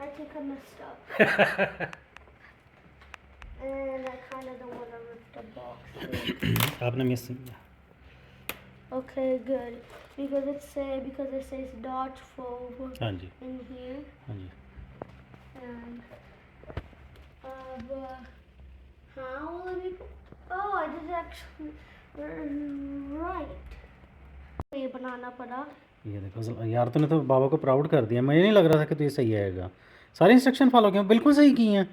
I think I messed up. And I kind of don't want to rip the box. आपने miss Okay, good. Because it says dot phobe हाँ जी in here. हाँ जी And how will it be? Oh, I did actually right. ये बनाना पड़ा. ये देखो यार तूने तो बाबा को प्राउड कर दिया. मुझे नहीं लग रहा था कि तो ये सही आएगा. सारे इंस्ट्रक्शन फॉलो किए बिल्कुल सही किए हैं.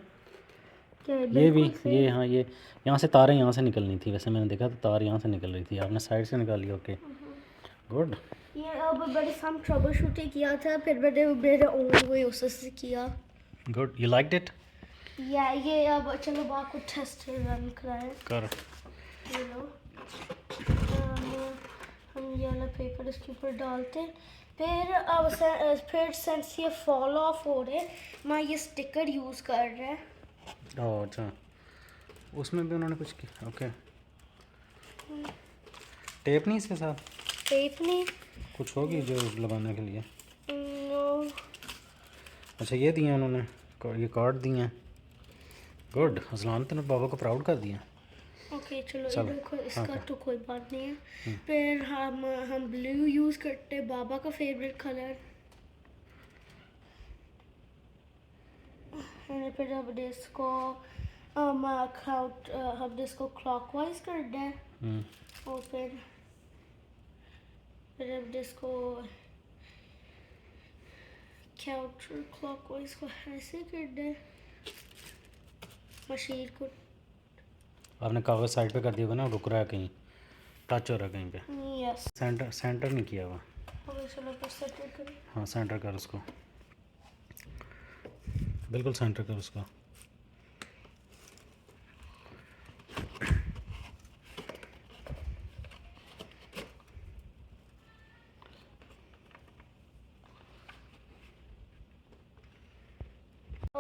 ये भी ये हाँ ये यहाँ से तारें यहाँ से निकलनी थी. वैसे मैंने देखा तो तार यहाँ से निकल रही थी. आपने साइड से निकाली. Okay good. ये अब बड़े सम ट्रबल शूटिंग किया था फिर मेरे ओन वे उससे किया. गुड. You liked it. या ये अब चलो बात को टेस्ट रन कराएं. कर. You know, हम ये वाला पेपर इसके ऊपर डालते हैं. फिर सेंस ये फॉल ऑफ हो रहे मैं ये स्टिकर यूज़ कर रहा है. ओह अच्छा उसमें भी उन्होंने कुछ किया. ओके टेप नहीं इसके साथ. टेप नहीं कुछ होगी जो लगाने के लिए. नो. अच्छा ये दिए उन्होंने ये कार्ड दिए हैं. गुड. असलान तूने बाबा को प्राउड कर दिया. ओके चलो इसका तो कोई बात नहीं है. फिर हम ब्लू यूज़ करते हैं बाबा का फेवरेट कलर. फिर अब इसको हम इसको क्लॉकवाइज करना है. और फिर अब इसको काउंटर क्लॉकवाइज को ऐसे करना है. मशीन को आपने कागज़ साइड पे कर दिया होगा ना. रुक रहा है कहीं टच हो रहा है कहीं पे. यस सेंटर नहीं किया हुआ. चलो फिर सेंटर करें. हाँ सेंटर कर उसको. बिल्कुल सेंटर कर उसको.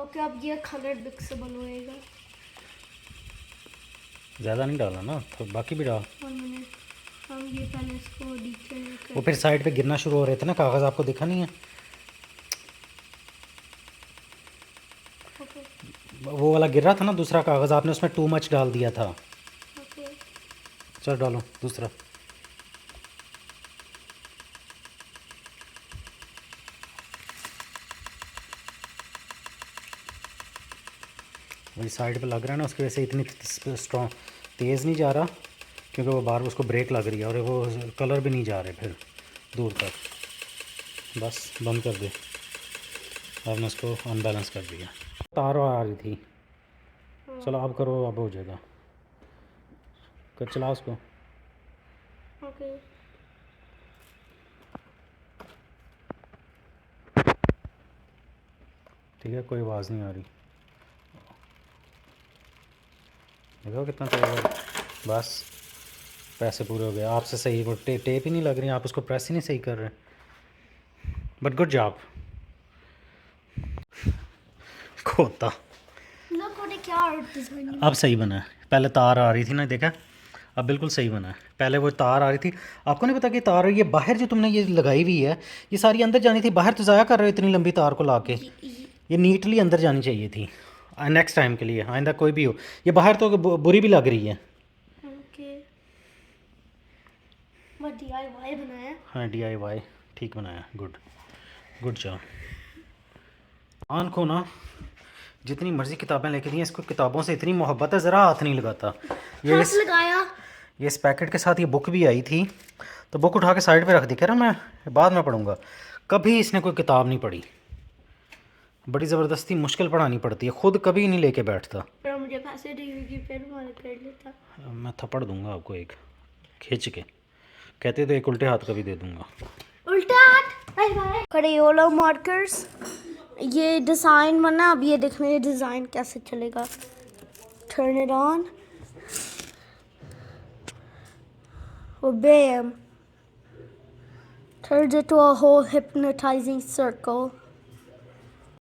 ओके अब ये कलर मिक्सेबल होएगा. ज़्यादा नहीं डाला ना तो बाकी भी डाल. 1 मिनट. हम ये पहले इसको डिटेल वो फिर साइड पे गिरना शुरू हो रहे थे ना. कागज़ आपको दिखा नहीं है. वो वाला गिर रहा था ना दूसरा कागज़. आपने उसमें टू मच डाल दिया था. चल डालो दूसरा. वही साइड पे लग रहा है ना उसकी वजह से इतनी स्ट्रॉन्ग तेज़ नहीं जा रहा क्योंकि वो बार उसको ब्रेक लग रही है और वो कलर भी नहीं जा रहे फिर दूर तक. बस बंद कर दे. आपने उसको अनबैलेंस कर दिया. तार आ रही थी. चलो अब करो. अब हो जाएगा. कर चला उसको. ओके ठीक है. कोई आवाज़ नहीं आ रही. देखो कितना तेज. बस पैसे पूरे हो गए. आपसे सही वो टेप ही नहीं लग रही. आप उसको प्रेस ही नहीं सही कर रहे. But good job. खोता अब सही बना है. पहले तार आ रही थी ना. देखा अब बिल्कुल सही बना है. पहले वो तार आ रही थी. आपको नहीं पता कि तार ये बाहर जो तुमने ये लगाई हुई है ये सारी अंदर जानी थी. बाहर तो ज़ाया कर रहे हो इतनी लंबी तार को ला के. ये नीटली अंदर जानी चाहिए थी. नेक्स्ट टाइम के लिए आइंदा कोई भी हो. ये बाहर तो बुरी भी लग रही है. DIY बनाया. हाँ DIY ठीक बनाया. Good good job. आन को ना जितनी मर्ज़ी किताबें लेके दी हैं इसको किताबों से इतनी मोहब्बत है ज़रा हाथ नहीं लगाता. ये इस पैकेट के साथ ये बुक भी आई थी तो बुक उठा के साइड पे रख दी. कह रहा मैं बाद में पढ़ूंगा. कभी इसने कोई किताब नहीं पढ़ी. बड़ी ज़बरदस्ती मुश्किल पढ़ानी पड़ती है. ख़ुद कभी नहीं लेके बैठता. मुझे पैसे फिर लेता. मैं थप्पड़ दूंगा आपको एक खींच के. कहते तो एक उल्टे हाथ का भी दे दूंगा. उल्टे हाथ. क्रेयोला मार्कर्स ये डिज़ाइन बना. अब ये देखना ये डिज़ाइन कैसे चलेगा. Turn it on. Bam. Turns into a whole hypnotizing circle.